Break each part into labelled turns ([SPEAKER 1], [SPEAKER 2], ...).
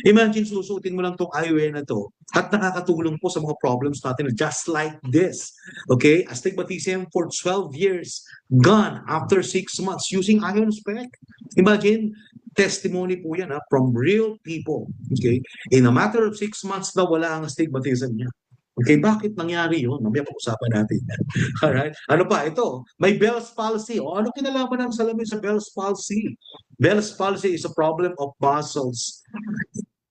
[SPEAKER 1] Imagine, susuotin mo lang tong eyewear na to at nakakatulong po sa mga problems natin just like this. Okay? Astigmatism for 12 years, gone after 6 months using iron spec. Imagine, testimony po yan from real people. Okay? In a matter of 6 months na wala ang astigmatism niya. Okay, bakit nangyari yun? Mamaya pag-usapan natin yan. Alright? Ano pa? Ito, may Bell's palsy. O ano kinalaman ng salamin sa Bell's palsy? Bell's palsy is a problem of muscles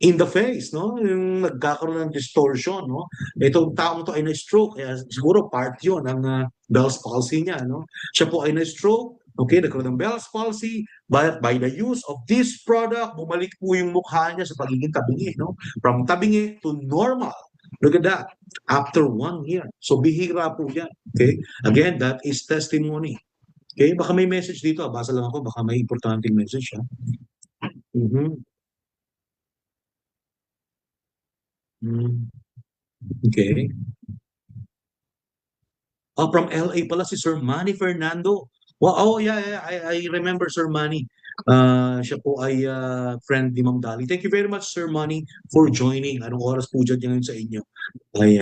[SPEAKER 1] in the face, no? Yung nagkakaroon ng distortion, no? Itong taong to ay na-stroke, kaya siguro part yun ng Bell's palsy niya, no? Siya po ay na-stroke, okay, nagkaroon ng Bell's palsy, by the use of this product, bumalik po yung mukha niya sa pagiging tabingi, no? From tabingi to normal. Look at that. After 1 year. So bihira po yan. Okay? Again, that is testimony. Okay? Baka may message dito. Basa lang ako. Baka may importanteng message. Ha? Mhm. Mm. Okay. Oh, from LA pala si Sir Manny Fernando. Wow, oh yeah, yeah, I remember Sir Manny. Siya po ay friend ni Ma'am Dali. Thank you very much, Sir Manny, for joining. Anong oras po dyan ngayon sa inyo? Ay,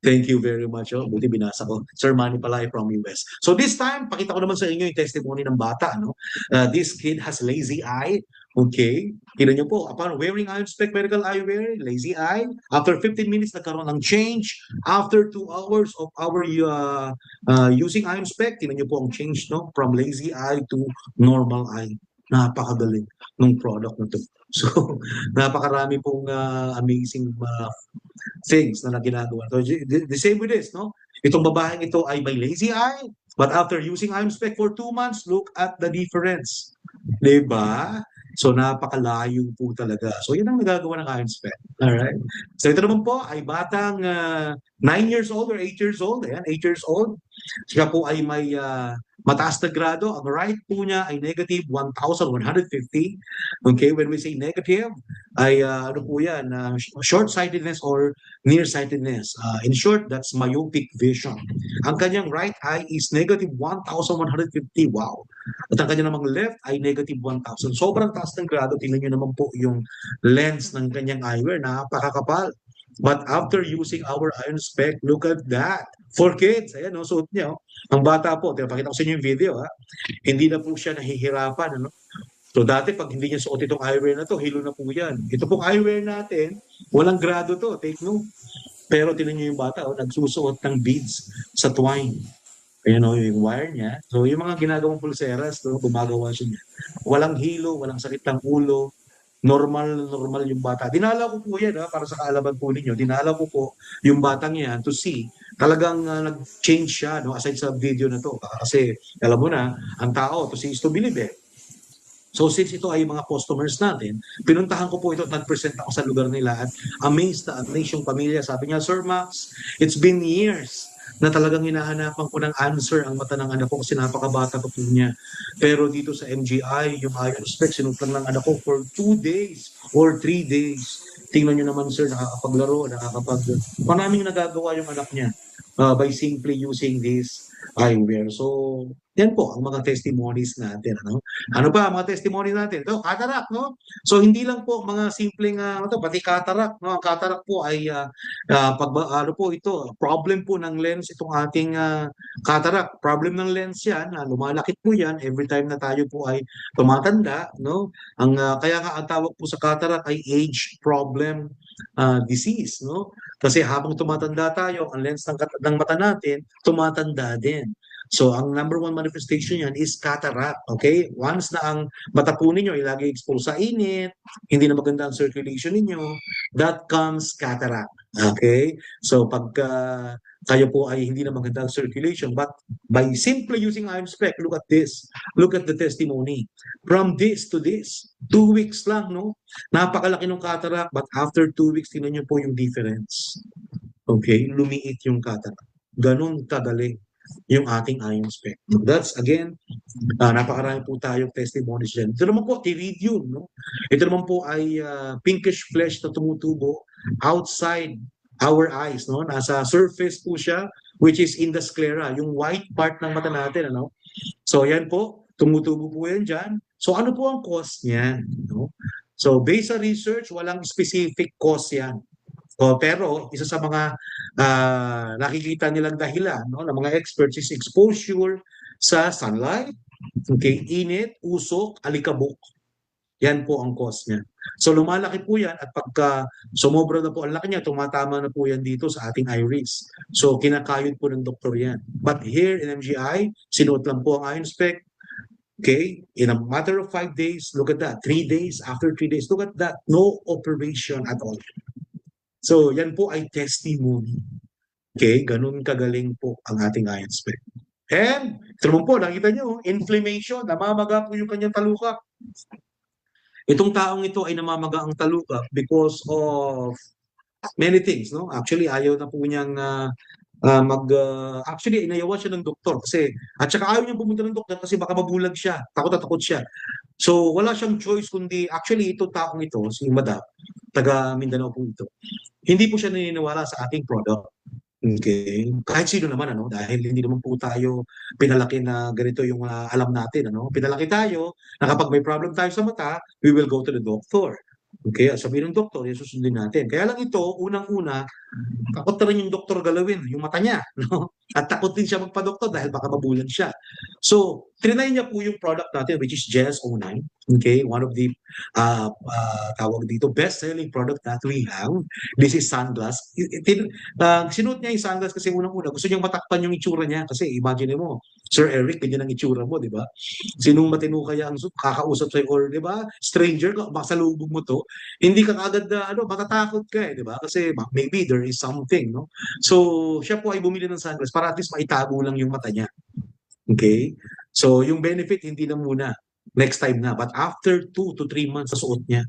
[SPEAKER 1] thank you very much. Oh, buti binasa ko. Sir Manny pala ay from US. So this time, pakita ko naman sa inyo yung testimony ng bata. No? This kid has lazy eye. Okay. Tignan niyo po, upon wearing iron spec medical eyewear, lazy eye. After 15 minutes, nagkaroon ng change. After 2 hours of our using iron spec, tignan niyo po ang change, no? From lazy eye to normal eye. Napakagaling ng product na to. So, napakarami pong amazing things na ginagawa. So, the same with this, no? Itong babaeng ito ay may lazy eye, but after using iron spec for 2 months, look at the difference. Diba? So, napakalayo po talaga. So, yun ang nagagawa ng iron spec. Alright? So, ito naman po ay batang 9 years old or 8 years old. Ayan, 8 years old. Siya po ay may mataas na grado. Ang right po niya ay negative 1,150. Okay, when we say negative, ay ano po yan, short-sightedness or nearsightedness. In short, that's myopic vision. Ang kanyang right eye is negative 1,150. Wow. At ang kanyang namang left ay negative 1,000. Sobrang taas ng grado. Tingnan nyo naman po yung lens ng kanyang eyewear. Napakakapal. But after using our iron spec, look at that. For kids, ayan, no, suot niya. Oh. Ang bata po, pakita ko sa inyo yung video, ha? Hindi na po siya nahihirapan. Ano? So dati, pag hindi niya suot itong eyewear na to, hilo na po yan. Ito pong eyewear natin, walang grado to. Take note. Pero tinan niyo yung bata, oh, nagsusuot ng beads sa twine. Ayan o, yung wire niya. So, yung mga ginagawang pulseras, no, gumagawa siya niya. Walang hilo, walang sakit ng ulo. Normal yung bata. Dinala ko po yan, para sa kaalaman po ninyo. Dinala ko po yung batang yan to see. Talagang nag-change siya, no, aside sa video na to. Kasi, alam mo na, ang tao, to see is to believe eh. So since ito ay mga customers natin, pinuntahan ko po ito at nag-present ako sa lugar nila at amazed na amazed yung pamilya. Sabi niya, Sir Max, it's been years na talagang hinahanapan ko ng answer ang mata ng anak ko kasi napakabata pa po niya. Pero dito sa MGI, yung iron spec, sinuplan ng anak ko for 2 days or 3 days. Tingnan niyo naman sir, nakakapaglaro, maraming nagagawa yung anak niya by simply using this eyewear. So, yan po ang mga testimonies natin. Ano? Ano pa mga testimony natin? Ito, cataract, no? So hindi lang po mga simpleng pati cataract, no? Ang cataract po ay ano po ito, problem po ng lens itong ating cataract. Problem ng lens 'yan, lumalaki po 'yan every time na tayo po ay tumatanda, no? Ang kaya nga ang tawag po sa cataract ay age problem disease, no? Kasi habang tumatanda tayo, ang lens ng mata natin tumatanda din. So, ang number one manifestation yan is cataract, okay? Once na ang mata po ninyo ay lagi exposed sa init, hindi na maganda ang circulation ninyo, that comes cataract, okay? So, pagka kayo po ay hindi na maganda ang circulation, but by simply using iron spec, look at this, look at the testimony. From this to this, 2 weeks lang, no? Napakalaki ng cataract, but after 2 weeks, tingnan nyo po yung difference. Okay? Lumiit yung cataract. Ganon kagaling yung ating iron spec. That's again, napakarami po tayong testimonies dyan. Ito naman po, iridium. No? Ito naman po ay pinkish flesh na tumutubo outside our eyes. No? Nasa surface po siya, which is in the sclera, yung white part ng mata natin. Ano? So yan po, tumutubo po yan dyan. So ano po ang cause niyan? No? So based sa research, walang specific cause yan. Pero isa sa mga nakikita nilang dahilan, no, ng mga experts is exposure sa sunlight, okay, init, usok, alikabok. Yan po ang cause niya. So lumalaki po yan at pagka sumobra na po ang laki niya, tumatama na po yan dito sa ating iris. So kinakayod po ng doktor yan. But here in MGI, sinuot lang po ang iron spec. Okay, in a matter of 5 days, look at that. 3 days, after 3 days, look at that. No operation at all. So yan po ay testimony. Okay, ganun kagaling po ang ating iron spec. And, ito naman po, nakita nyo, inflammation, namamaga po yung kanyang talukap. Itong taong ito ay namamaga ang talukap because of many things, no? Actually, ayaw na po niyang actually, inayawan siya ng doktor kasi, at saka ayaw niyang pumunta ng doktor kasi baka mabulag siya, takot na takot siya. So, wala siyang choice kundi, actually, itong taong ito, si Madam, taga Mindanao po ito, hindi po siya naniniwala sa ating product. Okay. Kahit sino naman, ano, dahil hindi naman po tayo pinalaki na ganito yung alam natin, ano. Pinalaki tayo na kapag may problem tayo sa mata, we will go to the doctor. Okay, at sabihin ng doktor, yung susundin natin. Kaya lang ito, unang-una, takot na rin yung doktor galawin, yung mata niya, no? At takot din siya magpa-doktor dahil baka mabulan siya. So, trinay niya po yung product natin, which is JS09. Okay, one of the tawag dito, best-selling product that we have. This is sunglass. Sinuot niya yung sunglass kasi unang-una, gusto niyang matakpan yung itsura niya. Kasi imagine mo, Sir Eric, ganyan ang itsura mo, di ba? Sinong matino kaya ang kakausap sa'yo or, di ba, stranger, masalubog mo to, hindi ka agad matatakot ka di ba? Kasi maybe there is something, no? So, siya po ay bumili ng sunglass para at least maitago lang yung mata niya. Okay? So, yung benefit, hindi na muna. Next time na. But after 2 to 3 months sa suot niya,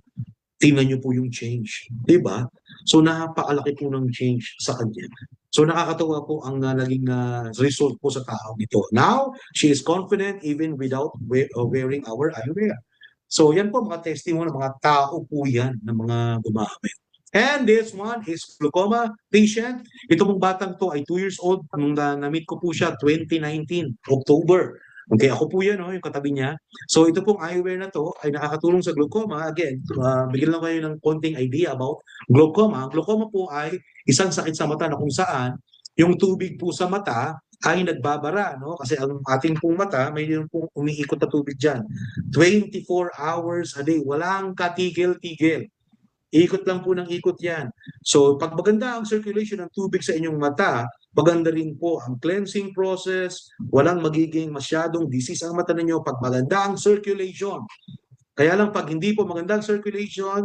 [SPEAKER 1] tingnan niyo po yung change. Di ba? So, napakalaki po ng change sa kanya. So, nakakatawa po ang naging result po sa tao nito. Now, she is confident even without wearing our eyewear. So, yan po mga testimony, mga tao po yan ng mga gumamit. And this one is glaucoma patient. Ito mong batang to ay 2 years old. Nung na-meet ko po siya 2019, October. Okay, ako po yan, yung katabi niya. So ito pong eyewear na to ay nakakatulong sa glaucoma. Again, bigyan lang kayo ng konting idea about glaucoma. Ang glaucoma po ay isang sakit sa mata na kung saan yung tubig po sa mata ay nagbabara, no? Kasi ang ating pong mata, may pong umiikot na tubig dyan. 24 hours a day, walang katigil-tigil. Ikot lang po ng ikot yan. So, pag maganda ang circulation ng tubig sa inyong mata, maganda rin po ang cleansing process, walang magiging masyadong disease ang mata ninyo pag maganda ang circulation. Kaya lang pag hindi po maganda ang circulation,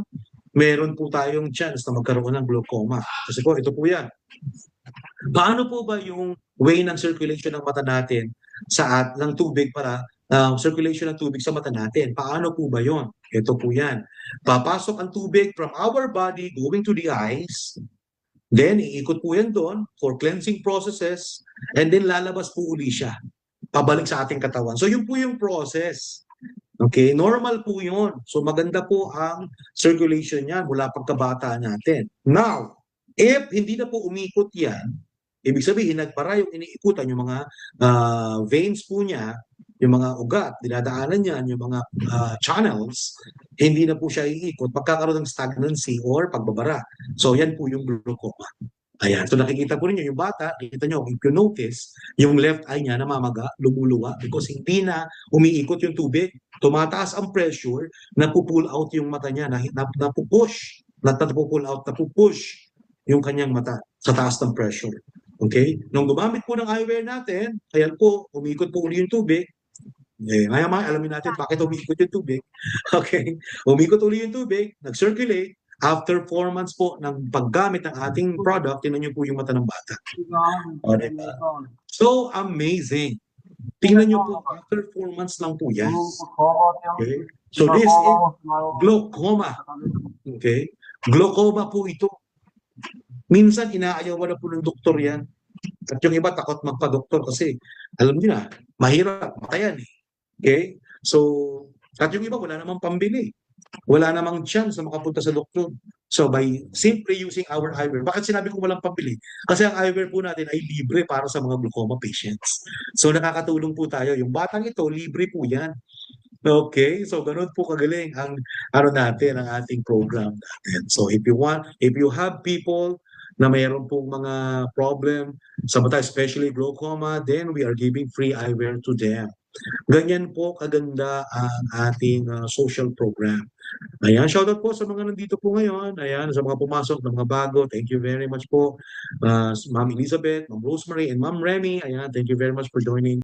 [SPEAKER 1] meron po tayong chance na magkaroon ng glaucoma. Kasi po, ito po yan. Paano po ba yung way ng circulation ng mata natin ng tubig para circulation ng tubig sa mata natin? Paano po ba yon? Ito po yan. Papasok ang tubig from our body going to the eyes, then iikot po yan doon for cleansing processes, and then lalabas po uli siya, pabalik sa ating katawan. So yun po yung process. Okay, normal po yun. So maganda po ang circulation niyan mula pagkabata natin. Now, if hindi na po umikot yan, ibig sabihin, nagpara yung iniikutan, yung mga veins po niya, yung mga ugat, dinadaanan niyan, yung mga channels, hindi na po siya iikot, magkakaroon ng stagnancy or pagbabara. So, yan po yung glaucoma. Ayan. So, nakikita po ninyo, yung bata, kita nyo, if you notice, yung left eye niya namamaga, lumuluwa, because hindi na umiikot yung tubig, tumataas ang pressure, napupull out yung mata niya, napupush, napupull out, napupush yung kanyang mata sa taas ng pressure. Okay? Nung gumamit po ng eyewear natin, ayan po, umikot po uli yung tubig. Ngayon alamin natin bakit umikot yung tubig. Okay? Umikot uli yung tubig, nag-circulate. After 4 months po ng paggamit ng ating product, tingnan niyo po yung mata ng bata. O, diba? So amazing. Tingnan niyo po, after 4 months lang po yan. Okay? So this is glaucoma. Okay? Glaucoma po ito. Minsan, inaayawan na po ng doktor yan. At yung iba, takot magpa-doktor kasi, alam niyo na, mahirap, matayan eh. Okay? So, at yung iba, wala namang pambili. Wala namang chance na makapunta sa doktor. So, by simply using our eyewear, bakit sinabi ko walang pambili? Kasi ang eyewear po natin ay libre para sa mga glaucoma patients. So, nakakatulong po tayo. Yung batang ito, libre po yan. Okay, so ganun po kagaling ang ano natin, ang ating program natin. So if you have people na mayroon pong mga problem sa mata, especially glaucoma, then we are giving free eyewear to them. Ganyan po kaganda ang ating social program. Ayan, shoutout po sa mga nandito po ngayon. Ayan, sa mga pumasok na mga bago. Thank you very much po. Ma'am Elizabeth, Ma'am Rosemary, and Ma'am Remy. Ayan, thank you very much for joining.